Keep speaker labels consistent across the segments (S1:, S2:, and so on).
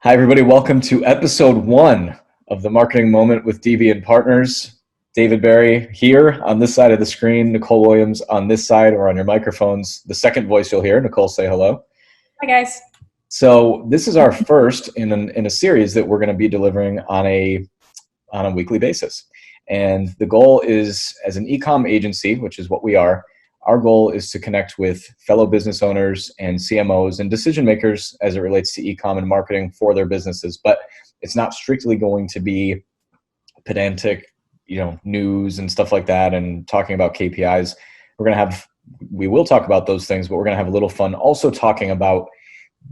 S1: Hi, everybody. Welcome to episode 1 of the Marketing Moment with DB Partners. David Barry here on this side of the screen, Nicole Williams on this side or on your microphones. The second voice you'll hear, Nicole, say hello.
S2: Hi, guys.
S1: So this is our first in a series that we're going to be delivering on a weekly basis. And the goal is, as an e-com agency, which is what we are, our goal is to connect with fellow business owners and CMOs and decision makers as it relates to e-com and marketing for their businesses. But it's not strictly going to be pedantic, news and stuff like that and talking about KPIs. We will talk about those things, but we're going to have a little fun also talking about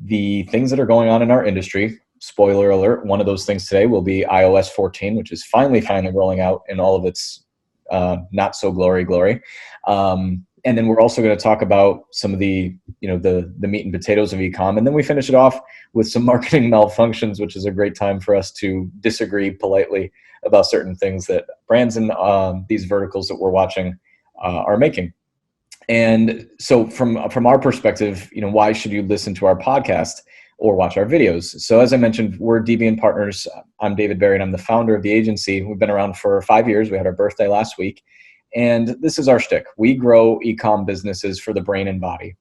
S1: the things that are going on in our industry. Spoiler alert, one of those things today will be iOS 14, which is finally rolling out in all of its not so glory. And then we're also going to talk about some of the meat and potatoes of e-com. And then we finish it off with some marketing malfunctions, which is a great time for us to disagree politely about certain things that brands in these verticals that we're watching are making. And so from our perspective, why should you listen to our podcast or watch our videos? So as I mentioned, we're DB Partners. I'm David Barry, and I'm the founder of the agency. We've been around for 5 years. We had our birthday last week. And this is our shtick. We grow e-com businesses for the brain and body.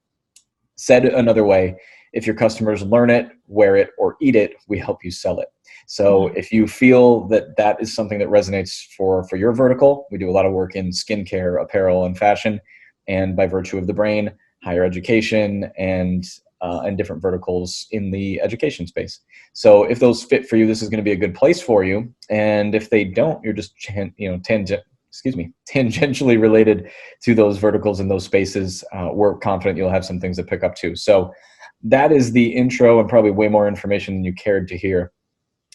S1: Said another way, if your customers learn it, wear it, or eat it, we help you sell it. So if you feel that is something that resonates for your vertical, we do a lot of work in skincare, apparel, and fashion. And by virtue of the brain, higher education, and different verticals in the education space. So if those fit for you, this is going to be a good place for you. And if they don't, you're just tangentially related to those verticals and those spaces, we're confident you'll have some things to pick up too. So that is the intro and probably way more information than you cared to hear.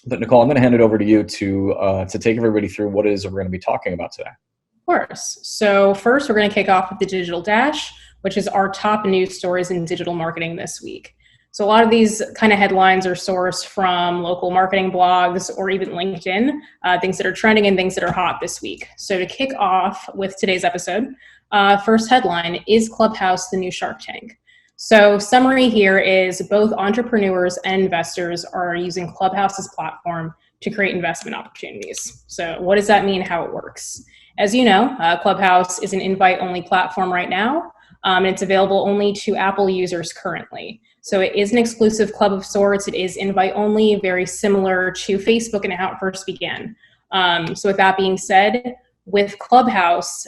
S1: But Nicole, I'm going to hand it over to you to take everybody through what it is we're going to be talking about today.
S2: Of course. So first, we're going to kick off with the Digital Dash, which is our top news stories in digital marketing this week. So a lot of these kind of headlines are sourced from local marketing blogs or even LinkedIn, things that are trending and things that are hot this week. So to kick off with today's episode, first headline, is Clubhouse the new Shark Tank? So summary here is both entrepreneurs and investors are using Clubhouse's platform to create investment opportunities. So what does that mean, how it works? As you know, Clubhouse is an invite-only platform right now, and it's available only to Apple users currently. So it is an exclusive club of sorts. It is invite-only, very similar to Facebook and how it first began. So with that being said, with Clubhouse,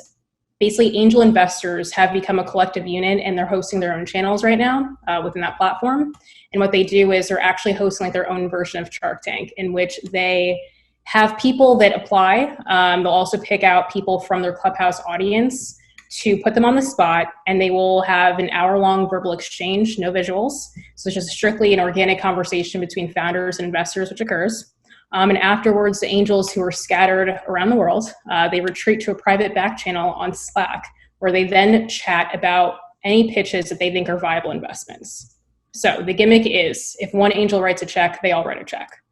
S2: basically angel investors have become a collective unit and they're hosting their own channels right now within that platform. And what they do is they're actually hosting their own version of Shark Tank, in which they have people that apply. They'll also pick out people from their Clubhouse audience to put them on the spot, and they will have an hour-long verbal exchange, no visuals. So it's just strictly an organic conversation between founders and investors, which occurs. And afterwards, the angels who are scattered around the world, they retreat to a private back channel on Slack, where they then chat about any pitches that they think are viable investments. So the gimmick is, if one angel writes a check, they all write a check.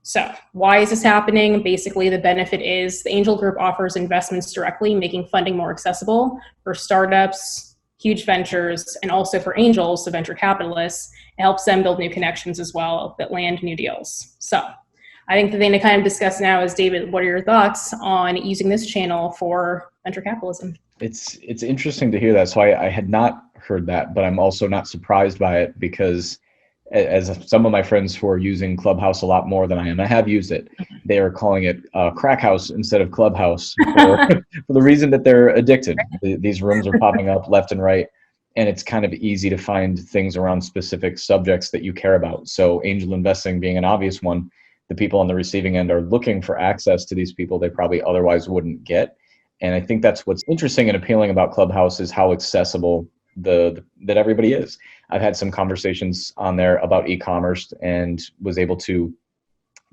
S2: So why is this happening? Basically, the benefit is the angel group offers investments directly, making funding more accessible for startups, huge ventures, and also for angels, so venture capitalists. It helps them build new connections as well that land new deals. So I think the thing to kind of discuss now is, David, what are your thoughts on using this channel for venture capitalism?
S1: It's interesting to hear that. So I had not heard that, but I'm also not surprised by it because as some of my friends who are using Clubhouse a lot more than I am, I have used it. They are calling it Crack House instead of Clubhouse for the reason that they're addicted. These rooms are popping up left and right, and it's kind of easy to find things around specific subjects that you care about. So angel investing being an obvious one, the people on the receiving end are looking for access to these people they probably otherwise wouldn't get. And I think that's what's interesting and appealing about Clubhouse is how accessible that everybody is. I've had some conversations on there about e-commerce and was able to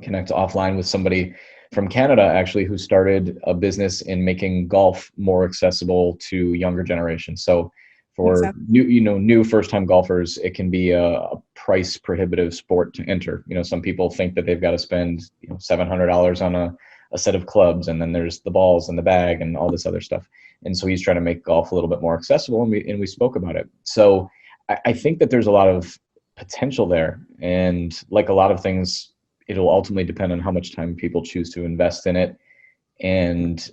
S1: connect offline with somebody from Canada, actually, who started a business in making golf more accessible to younger generations. So for new first-time golfers, it can be a price prohibitive sport to enter. Some people think that they've got to spend $700 on a set of clubs, and then there's the balls and the bag and all this other stuff. And so he's trying to make golf a little bit more accessible, and we spoke about it. So I think that there's a lot of potential there. And like a lot of things it'll ultimately depend on how much time people choose to invest in it and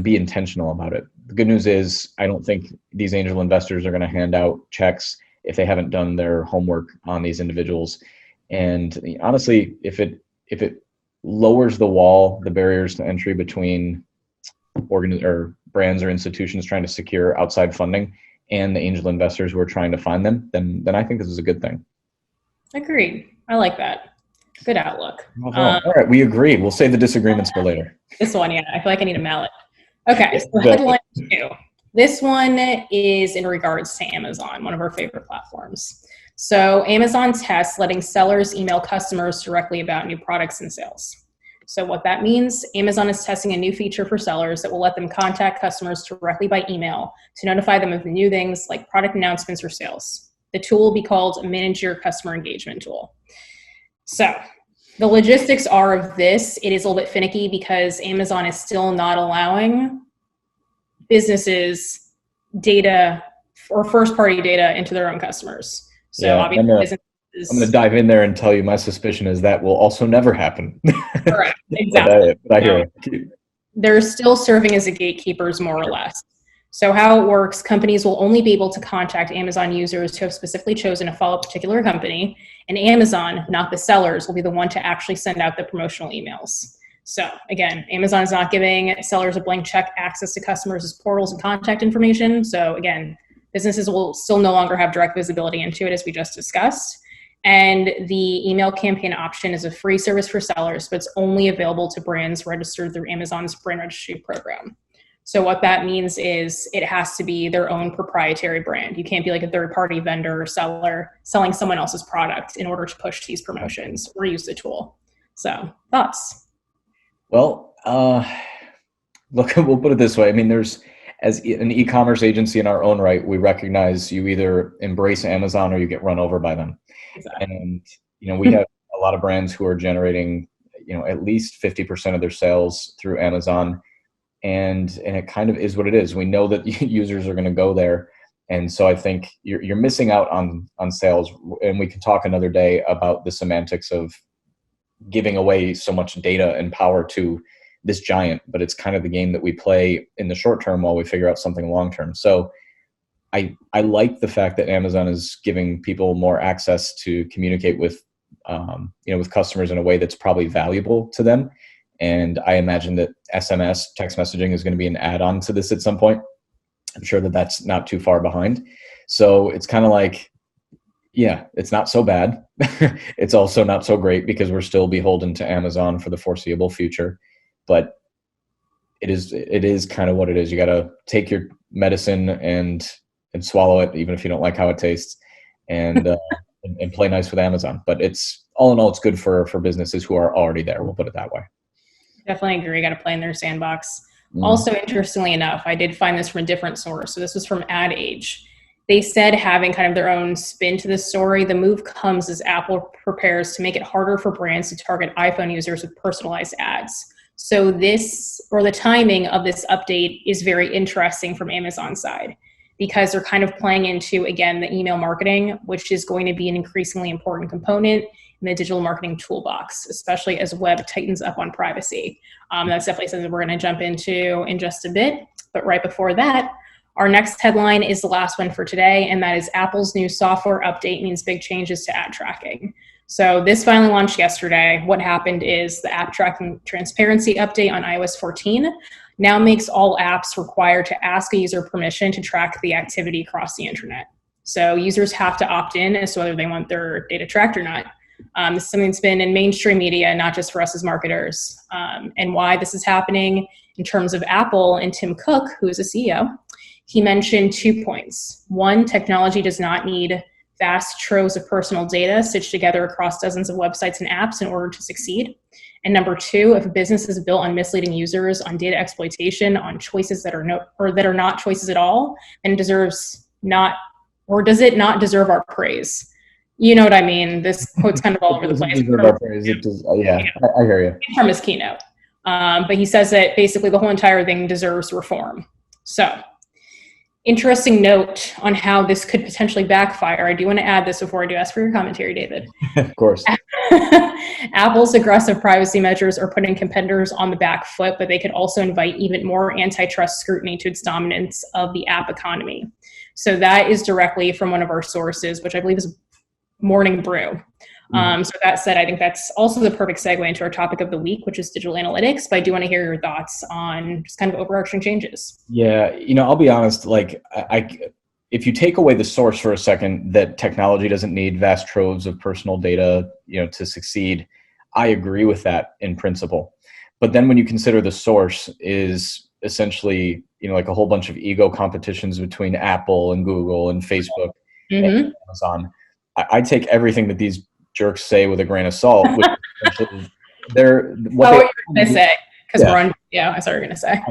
S1: be intentional about it. The good news is I don't think these angel investors are going to hand out checks if they haven't done their homework on these individuals. And honestly, if it lowers the wall, the barriers to entry between brands or institutions trying to secure outside funding and the angel investors who are trying to find them, then I think this is a good thing.
S2: Agreed. I like that. Good outlook.
S1: All right, we agree. We'll save the disagreements for later.
S2: This one, yeah, I feel like I need a mallet. Okay, so headline 2. This one is in regards to Amazon, one of our favorite platforms. So Amazon tests letting sellers email customers directly about new products and sales. So what that means, Amazon is testing a new feature for sellers that will let them contact customers directly by email to notify them of the new things like product announcements or sales. The tool will be called Manage Your Customer Engagement Tool. So the logistics are of this. It is a little bit finicky because Amazon is still not allowing businesses data or first-party data into their own customers. So
S1: yeah,
S2: obviously,
S1: I'm going to dive in there and tell you my suspicion is that will also never happen.
S2: Correct. Exactly.
S1: but I hear you.
S2: They're still serving as a gatekeepers, more or less. So how it works, companies will only be able to contact Amazon users who have specifically chosen to follow a particular company, and Amazon, not the sellers, will be the one to actually send out the promotional emails. So again, Amazon is not giving sellers a blank check access to customers' portals and contact information. So again, businesses will still no longer have direct visibility into it, as we just discussed. And the email campaign option is a free service for sellers, but it's only available to brands registered through Amazon's brand registry program. So what that means is it has to be their own proprietary brand. You can't be like a third-party vendor or seller selling someone else's product in order to push these promotions or use the tool. So thoughts?
S1: Well, look, we'll put it this way. I mean, as an e-commerce agency in our own right, we recognize you either embrace Amazon or you get run over by them. Exactly. And, we have a lot of brands who are generating, at least 50% of their sales through Amazon. And it kind of is what it is. We know that users are going to go there. And so I think you're missing out on sales. And we can talk another day about the semantics of giving away so much data and power to this giant, but it's kind of the game that we play in the short term while we figure out something long term. So I like the fact that Amazon is giving people more access to communicate with, with customers in a way that's probably valuable to them. And I imagine that SMS, text messaging, is going to be an add-on to this at some point. I'm sure that that's not too far behind. So it's kind of like, yeah, it's not so bad. It's also not so great because we're still beholden to Amazon for the foreseeable future. But it is kind of what it is. You got to take your medicine and swallow it, even if you don't like how it tastes, and play nice with Amazon. But it's all in all, it's good for businesses who are already there. We'll put it that way.
S2: Definitely agree. Got to play in their sandbox. Also, interestingly enough, I did find this from a different source. So this was from Ad Age. They said, having kind of their own spin to this story, the move comes as Apple prepares to make it harder for brands to target iPhone users with personalized ads. So the timing of this update is very interesting from Amazon's side, because they're kind of playing into, again, the email marketing, which is going to be an increasingly important component in the digital marketing toolbox, especially as web tightens up on privacy. That's definitely something we're going to jump into in just a bit. But right before that, our next headline is the last one for today, and that is Apple's new software update means big changes to ad tracking. So this finally launched yesterday. What happened is the app tracking transparency update on iOS 14 now makes all apps required to ask a user permission to track the activity across the internet. So users have to opt in as to whether they want their data tracked or not. This is something that's been in mainstream media, not just for us as marketers. And why this is happening in terms of Apple and Tim Cook, who is a CEO, he mentioned 2 points. One, technology does not need vast troves of personal data stitched together across dozens of websites and apps in order to succeed. And number two, if a business is built on misleading users, on data exploitation, on choices that are not choices at all, then does it not deserve our praise? You know what I mean? This quote's kind of all over the place.
S1: I hear you.
S2: From his keynote. But he says that basically the whole entire thing deserves reform. So, interesting note on how this could potentially backfire. I do want to add this before I do ask for your commentary, David.
S1: Of course.
S2: Apple's aggressive privacy measures are putting competitors on the back foot, but they could also invite even more antitrust scrutiny to its dominance of the app economy. So that is directly from one of our sources, which I believe is Morning Brew. So that said, I think that's also the perfect segue into our topic of the week, which is digital analytics. But I do want to hear your thoughts on just kind of overarching changes.
S1: Yeah, I'll be honest, like if you take away the source for a second, that technology doesn't need vast troves of personal data, to succeed, I agree with that in principle. But then when you consider the source is essentially, like a whole bunch of ego competitions between Apple and Google and Facebook and Amazon, I take everything that these jerks say with a grain of salt, which essentially they're what
S2: you're going to say. Because we're on, I saw what you were going to say.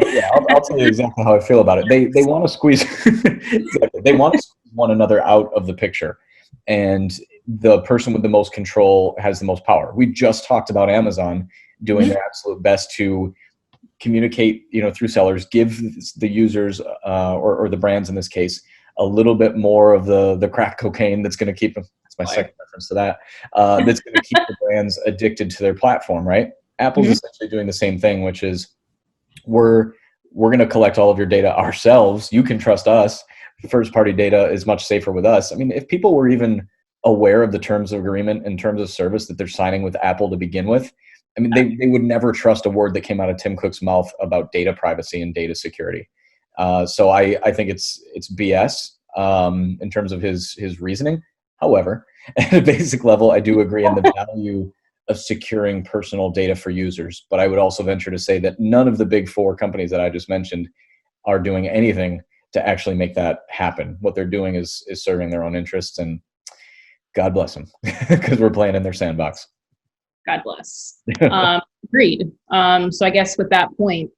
S1: I'll tell you exactly how I feel about it. They want to squeeze, exactly. They want to squeeze one another out of the picture, and the person with the most control has the most power. We just talked about Amazon doing their absolute best to communicate, through sellers, give the users or the brands in this case a little bit more of the crack cocaine that's going to keep them. That's my second reference to that. That's going to keep the brands addicted to their platform, right? Apple's essentially doing the same thing, which is we're going to collect all of your data ourselves. You can trust us. First-party data is much safer with us. I mean, if people were even aware of the terms of agreement and terms of service that they're signing with Apple to begin with, I mean, they would never trust a word that came out of Tim Cook's mouth about data privacy and data security. So I think it's BS in terms of his reasoning. However, at a basic level, I do agree on the value of securing personal data for users. But I would also venture to say that none of the big four companies that I just mentioned are doing anything to actually make that happen. What they're doing is serving their own interests, and God bless them, because we're playing in their sandbox.
S2: God bless. Agreed. So I guess with that point,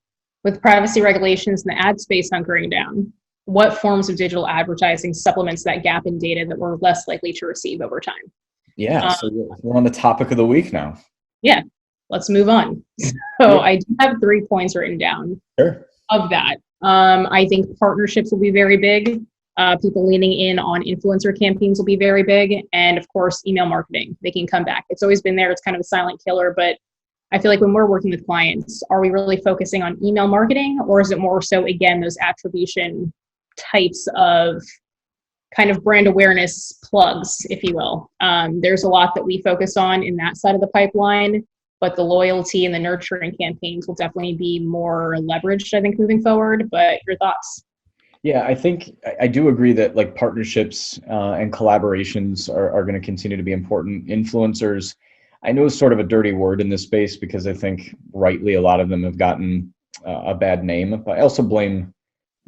S2: with privacy regulations and the ad space hunkering down, what forms of digital advertising supplements that gap in data that we're less likely to receive over time?
S1: Yeah, so we're on the topic of the week now.
S2: Yeah, let's move on. So I do have 3 points written down of that. I think partnerships will be very big. People leaning in on influencer campaigns will be very big. And of course, email marketing, they can come back. It's always been there. It's kind of a silent killer, but I feel like when we're working with clients, are we really focusing on email marketing, or is it more so, again, those attribution types of kind of brand awareness plugs, if you will? There's a lot that we focus on in that side of the pipeline, but the loyalty and the nurturing campaigns will definitely be more leveraged, I think, moving forward. But your thoughts?
S1: Yeah, I think I do agree that like partnerships and collaborations are going to continue to be important. Influencers, I know is sort of a dirty word in this space because I think rightly a lot of them have gotten a bad name, but I also blame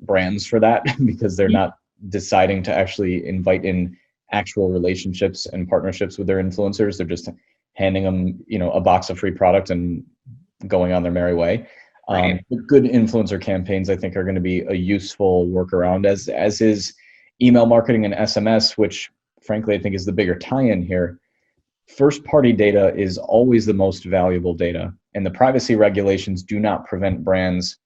S1: brands for that because they're not deciding to actually invite in actual relationships and partnerships with their influencers. They're just handing them, a box of free product and going on their merry way. Right. Good influencer campaigns, I think, are going to be a useful workaround, as is email marketing and SMS, which frankly, I think is the bigger tie-in here. First-party data is always the most valuable data, and the privacy regulations do not prevent brands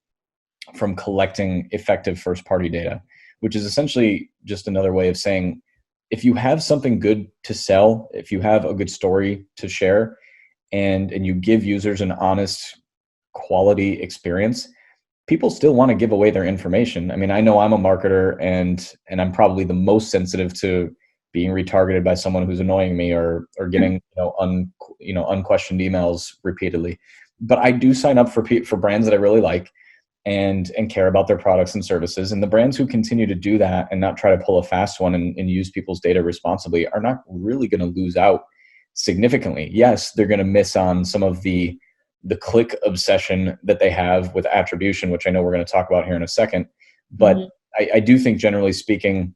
S1: from collecting effective first-party data, which is essentially just another way of saying, if you have something good to sell, if you have a good story to share, and you give users an honest, quality experience, people still want to give away their information. I mean, I know I'm a marketer, and I'm probably the most sensitive to being retargeted by someone who's annoying me or getting unquestioned emails repeatedly. But I do sign up for brands that I really like and care about their products and services. And the brands who continue to do that and not try to pull a fast one and use people's data responsibly are not really going to lose out significantly. Yes, they're going to miss on some of the click obsession that they have with attribution, which I know we're going to talk about here in a second. But I do think, generally speaking,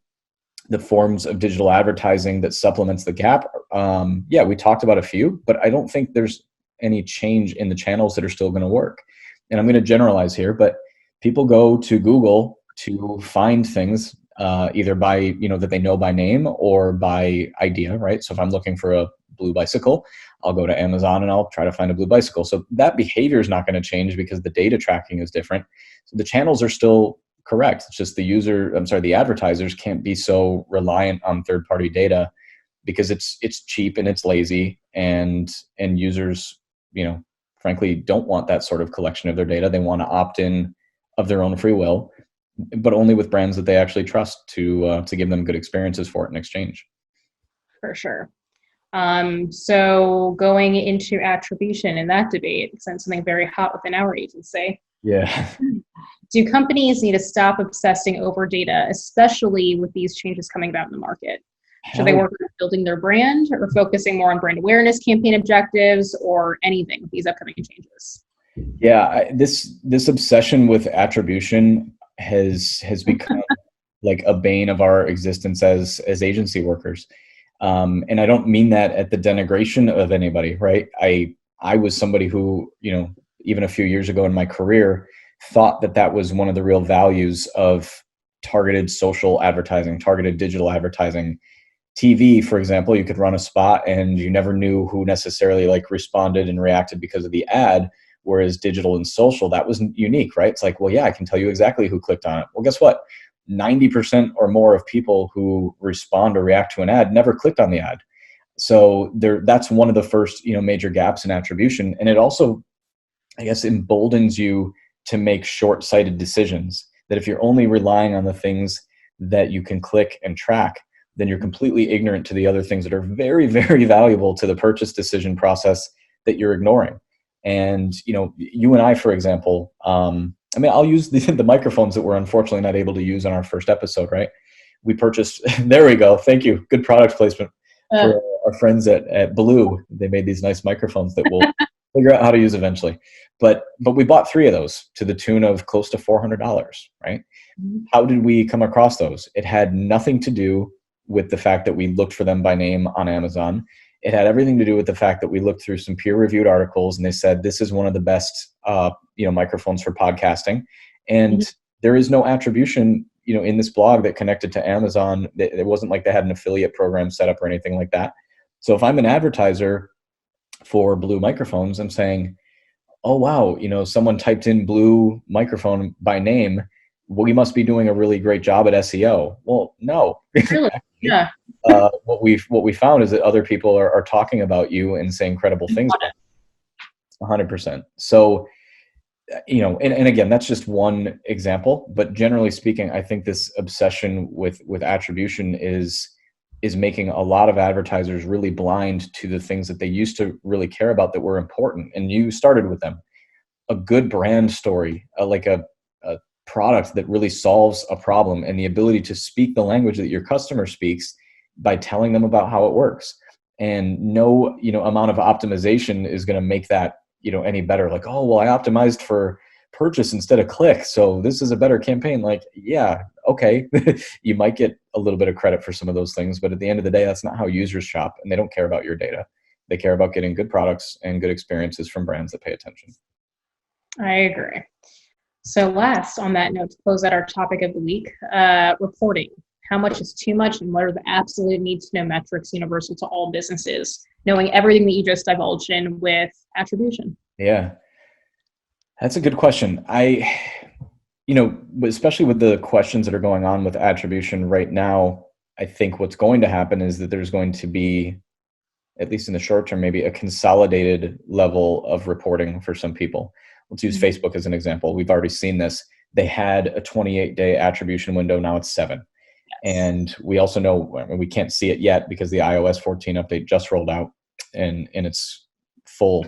S1: the forms of digital advertising that supplements the gap, we talked about a few, but I don't think there's any change in the channels that are still going to work. And I'm going to generalize here, but people go to Google to find things either by, that they know by name or by idea, right? So if I'm looking for a blue bicycle, I'll go to Amazon and I'll try to find a blue bicycle. So that behavior is not going to change because the data tracking is different. So the channels are still correct. It's just the advertisers can't be so reliant on third-party data because it's cheap and it's lazy, and users, frankly, don't want that sort of collection of their data. They want to opt in of their own free will, but only with brands that they actually trust to give them good experiences for it in exchange.
S2: For sure. So going into attribution in that debate, because that's something very hot within our agency.
S1: Yeah.
S2: Do companies need to stop obsessing over data, especially with these changes coming about in the market? Should they work on building their brand, or focusing more on brand awareness campaign objectives, or anything with these upcoming changes?
S1: Yeah, this obsession with attribution has become like a bane of our existence as agency workers. And I don't mean that at the denigration of anybody, right? I was somebody who, even a few years ago in my career, thought that was one of the real values of targeted social advertising, targeted digital advertising. TV, for example, you could run a spot and you never knew who necessarily like responded and reacted because of the ad. Whereas digital and social, that wasn't unique, right? It's like, well, yeah, I can tell you exactly who clicked on it. Well, guess what? 90% or more of people who respond or react to an ad never clicked on the ad. So that's one of the first, major gaps in attribution. And it also, I guess, emboldens you to make short-sighted decisions, that if you're only relying on the things that you can click and track, then you're completely ignorant to the other things that are very, very valuable to the purchase decision process that you're ignoring. And, you and I, for example, I'll use the microphones that we're unfortunately not able to use on our first episode, right? We purchased, there we go. Thank you. Good product placement for our friends at Blue. They made these nice microphones that we'll figure out how to use eventually. But we bought 3 of those to the tune of close to $400, right? Mm-hmm. How did we come across those? It had nothing to do with the fact that we looked for them by name on Amazon. It had everything to do with the fact that we looked through some peer-reviewed articles, and they said this is one of the best, microphones for podcasting. And mm-hmm. there is no attribution, in this blog that connected to Amazon. It wasn't like they had an affiliate program set up or anything like that. So if I'm an advertiser for Blue microphones, I'm saying, oh wow, someone typed in Blue microphone by name. We must be doing a really great job at SEO. Well, no.
S2: Really? Yeah.
S1: What we found is that other people are talking about you and saying credible things. 100%. So, and again, that's just one example. But generally speaking, I think this obsession with attribution is making a lot of advertisers really blind to the things that they used to really care about that were important. And you started with them. A good brand story, like a product that really solves a problem, and the ability to speak the language that your customer speaks by telling them about how it works. And no, amount of optimization is going to make that, any better. Like, oh, well, I optimized for purchase instead of click, so this is a better campaign. Like, yeah, okay. You might get a little bit of credit for some of those things, but at the end of the day, that's not how users shop, and they don't care about your data. They care about getting good products and good experiences from brands that pay attention.
S2: I agree. So last on that note, to close out our topic of the week, reporting. How much is too much, and what are the absolute need-to-know metrics universal to all businesses, knowing everything that you just divulged in with attribution?
S1: Yeah, that's a good question. Especially with the questions that are going on with attribution right now, I think what's going to happen is that there's going to be, at least in the short term, maybe a consolidated level of reporting for some people. Let's use Facebook as an example. We've already seen this. They had a 28-day attribution window. Now it's 7. Yes. And we also know, we can't see it yet because the iOS 14 update just rolled out in its full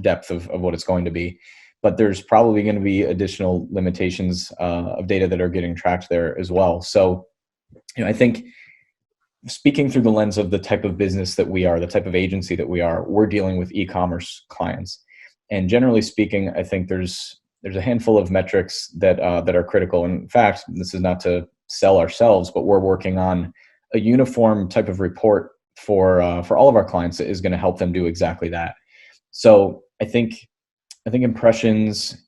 S1: depth of what it's going to be. But there's probably going to be additional limitations of data that are getting tracked there as well. So, I think speaking through the lens of the type of business that we are, the type of agency that we are, we're dealing with e-commerce clients. And generally speaking, I think there's a handful of metrics that are critical. In fact, this is not to sell ourselves, but we're working on a uniform type of report for all of our clients that is going to help them do exactly that. So I think impressions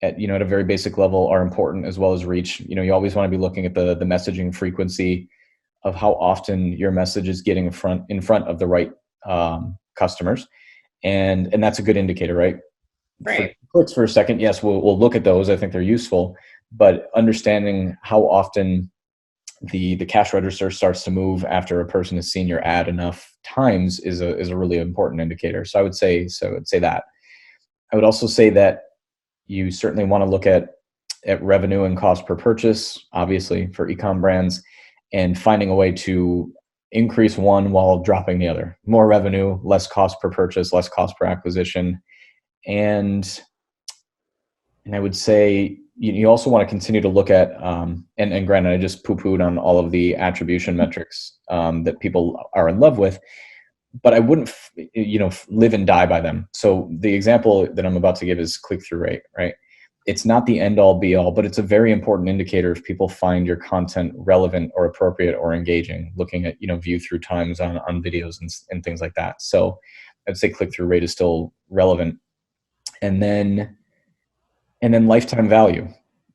S1: at a very basic level are important, as well as reach. You always want to be looking at the messaging frequency of how often your message is getting in front of the right customers. And that's a good indicator, right?
S2: Right.
S1: For clicks for a second, yes, we'll look at those. I think they're useful, but understanding how often the cash register starts to move after a person has seen your ad enough times is a really important indicator. So I'd say that. I would also say that you certainly want to look at revenue and cost per purchase, obviously for e-com brands, and finding a way to increase one while dropping the other. More revenue, less cost per purchase, less cost per acquisition. And I would say you also want to continue to look at, and granted, I just poo-pooed on all of the attribution metrics that people are in love with, but I wouldn't, live and die by them. So the example that I'm about to give is click-through rate, right? It's not the end-all be-all, but it's a very important indicator if people find your content relevant or appropriate or engaging, looking at, view-through times on videos and things like that. So I'd say click-through rate is still relevant. And then lifetime value.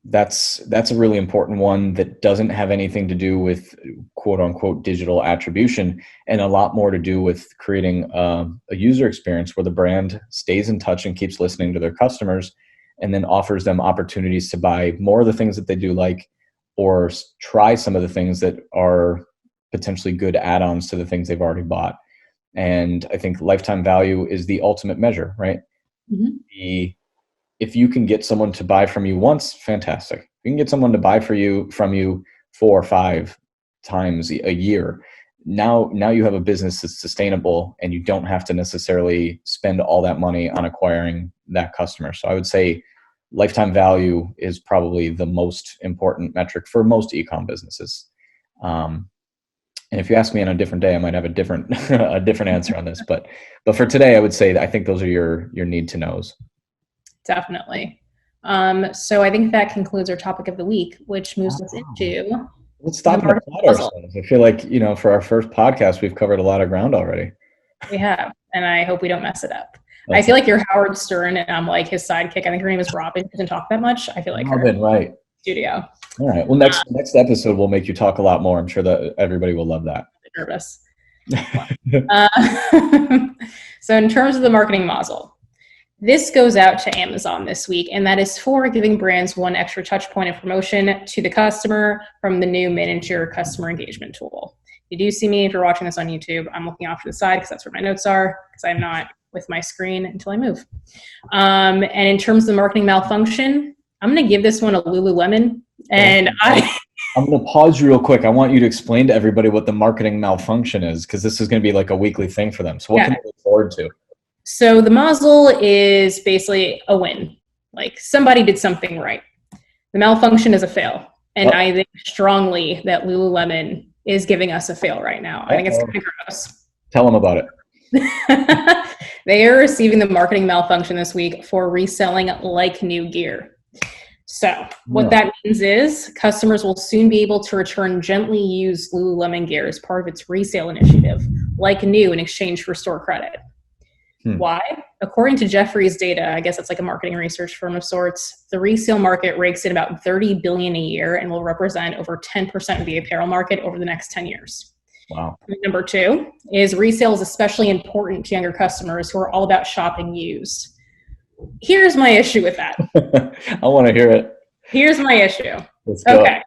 S1: That's a really important one that doesn't have anything to do with quote unquote digital attribution, and a lot more to do with creating a user experience where the brand stays in touch and keeps listening to their customers, and then offers them opportunities to buy more of the things that they do like, or try some of the things that are potentially good add-ons to the things they've already bought. And I think lifetime value is the ultimate measure, right? Mm-hmm. If you can get someone to buy from you once, fantastic. If you can get someone to buy from you 4 or 5 times a year, now you have a business that's sustainable, and you don't have to necessarily spend all that money on acquiring that customer. So I would say lifetime value is probably the most important metric for most e-com businesses. And if you ask me on a different day, I might have a different answer on this. But for today, I would say that I think those are your need to knows.
S2: Definitely. So I think that concludes our topic of the week, which moves us into...
S1: Let's stop and applaud ourselves. I feel like, for our first podcast, we've covered a lot of ground already.
S2: We have, and I hope we don't mess it up. I feel like you're Howard Stern, and I'm like his sidekick. I think her name is Robin. She doesn't talk that much. I feel like
S1: Robin, right?
S2: Studio.
S1: All right. Well, next episode we'll make you talk a lot more. I'm sure that everybody will love that.
S2: I'm nervous. So in terms of the marketing module, this goes out to Amazon this week, and that is for giving brands one extra touch point of promotion to the customer from the new miniature customer engagement tool. You do see me if you're watching this on YouTube. I'm looking off to the side because that's where my notes are, because I'm not with my screen until I move. And in terms of the marketing malfunction, I'm going to give this one a Lululemon. And I'm
S1: going to pause you real quick. I want you to explain to everybody what the marketing malfunction is, because this is going to be like a weekly thing for them. So what can we look forward to?
S2: So the module is basically a win. Like somebody did something right. The malfunction is a fail. And I think strongly that Lululemon is giving us a fail right now. I think it's kind of gross.
S1: Tell them about it.
S2: They are receiving the marketing malfunction this week for reselling like new gear. So what that means is customers will soon be able to return gently used Lululemon gear as part of its resale initiative, like new, in exchange for store credit. Why? According to Jefferies data, I guess it's like a marketing research firm of sorts, the resale market rakes in about $30 billion a year and will represent over 10% of the apparel market over the next 10 years.
S1: Wow.
S2: Number 2 is resale is especially important to younger customers who are all about shopping used. Here's my issue with that.
S1: I want to hear it.
S2: Here's my issue.
S1: Let's go.
S2: Okay.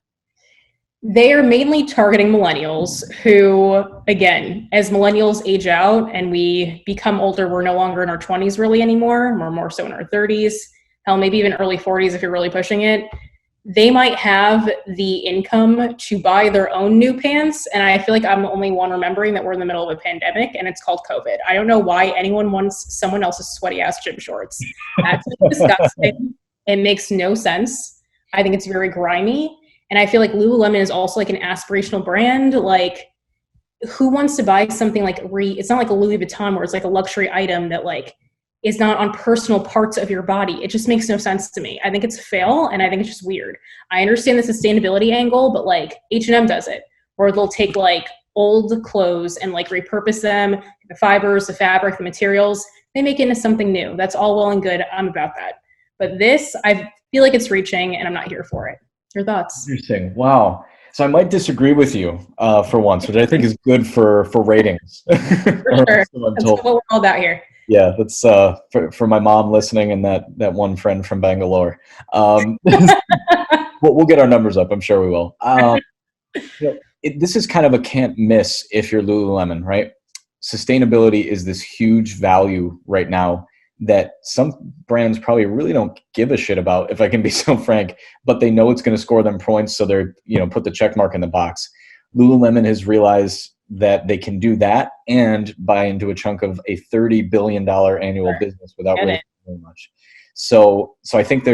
S2: They are mainly targeting millennials who, again, as millennials age out and we become older, we're no longer in our 20s really anymore. We're more so in our 30s, hell, maybe even early 40s if you're really pushing it. They might have the income to buy their own new pants. And I feel like I'm the only one remembering that we're in the middle of a pandemic and it's called COVID. I don't know why anyone wants someone else's sweaty ass gym shorts. That's disgusting. It makes no sense. I think it's very grimy. And I feel like Lululemon is also like an aspirational brand. Like, who wants to buy something like it's not like a Louis Vuitton where it's like a luxury item that like is not on personal parts of your body. It just makes no sense to me. I think it's a fail, and I think it's just weird. I understand the sustainability angle, but like H&M does it, where they'll take like old clothes and like repurpose them, the fibers, the fabric, the materials, they make it into something new. That's all well and good. I'm about that. But this, I feel like it's reaching, and I'm not here for it. Your thoughts?
S1: Interesting. Wow. So I might disagree with you for once, which I think is good for ratings.
S2: For sure. That's what we're all about here.
S1: Yeah, that's for my mom listening and that one friend from Bangalore. We'll get our numbers up. I'm sure we will. This is kind of a can't miss if you're Lululemon, right? Sustainability is this huge value right now that some brands probably really don't give a shit about, if I can be so frank, but they know it's going to score them points, so they're, put the check mark in the box. Lululemon has realized that they can do that and buy into a chunk of a $30 billion annual business without raising very much. So I think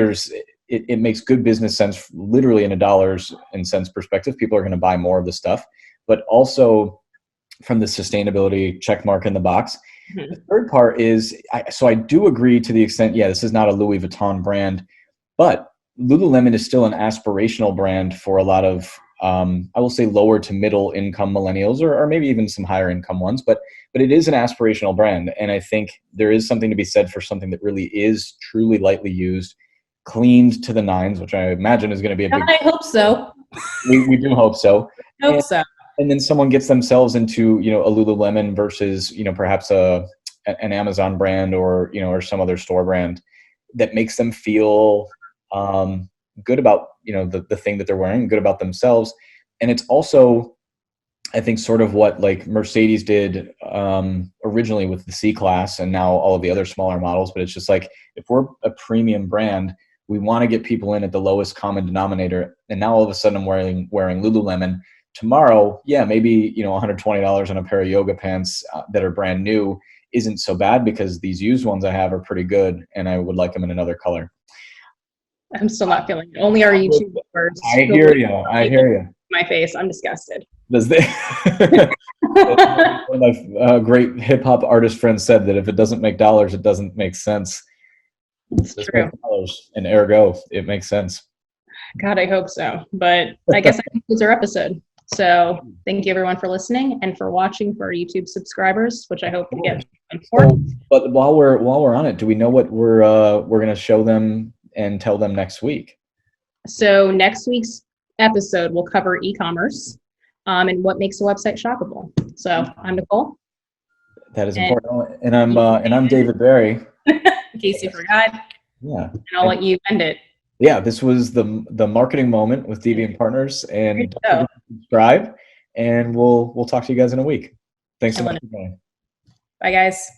S1: it makes good business sense, literally in a dollars and cents perspective. People are going to buy more of the stuff, but also from the sustainability check mark in the box. Mm-hmm. The third part is, I do agree to the extent, this is not a Louis Vuitton brand, but Lululemon is still an aspirational brand for a lot of, I will say, lower to middle income millennials, or maybe even some higher income ones, but it is an aspirational brand. And I think there is something to be said for something that really is truly lightly used, cleaned to the nines, which I imagine is going to be a big...
S2: I hope so.
S1: We do hope so.
S2: And
S1: then someone gets themselves into, a Lululemon versus, perhaps an Amazon brand or some other store brand that makes them feel good about, the thing that they're wearing, good about themselves. And it's also, I think, sort of what like Mercedes did originally with the C-Class and now all of the other smaller models. But it's just like, if we're a premium brand, we want to get people in at the lowest common denominator. And now all of a sudden I'm wearing Lululemon. Tomorrow, maybe, $120 on a pair of yoga pants that are brand new isn't so bad, because these used ones I have are pretty good and I would like them in another color.
S2: I'm still not feeling it. Only our YouTube viewers.
S1: I hear you.
S2: My face. I'm disgusted.
S1: One of my great hip hop artist friends said that if it doesn't make dollars, it doesn't make sense.
S2: It's true.
S1: Dollars, and ergo, it makes sense.
S2: God, I hope so. But I guess that concludes our episode. So thank you everyone for listening and for watching, for our YouTube subscribers, which I hope to get for.
S1: But while we're on it, do we know what we're going to show them and tell them next week?
S2: So next week's episode will cover e-commerce and what makes a website shoppable. So I'm Nicole.
S1: That is important. And I'm David Barry.
S2: In case you forgot.
S1: Yeah.
S2: And I'll let you end it.
S1: Yeah, this was the marketing moment with DB Partners, and don't forget to subscribe, and we'll talk to you guys in a week. Thanks so much for joining.
S2: Bye, guys.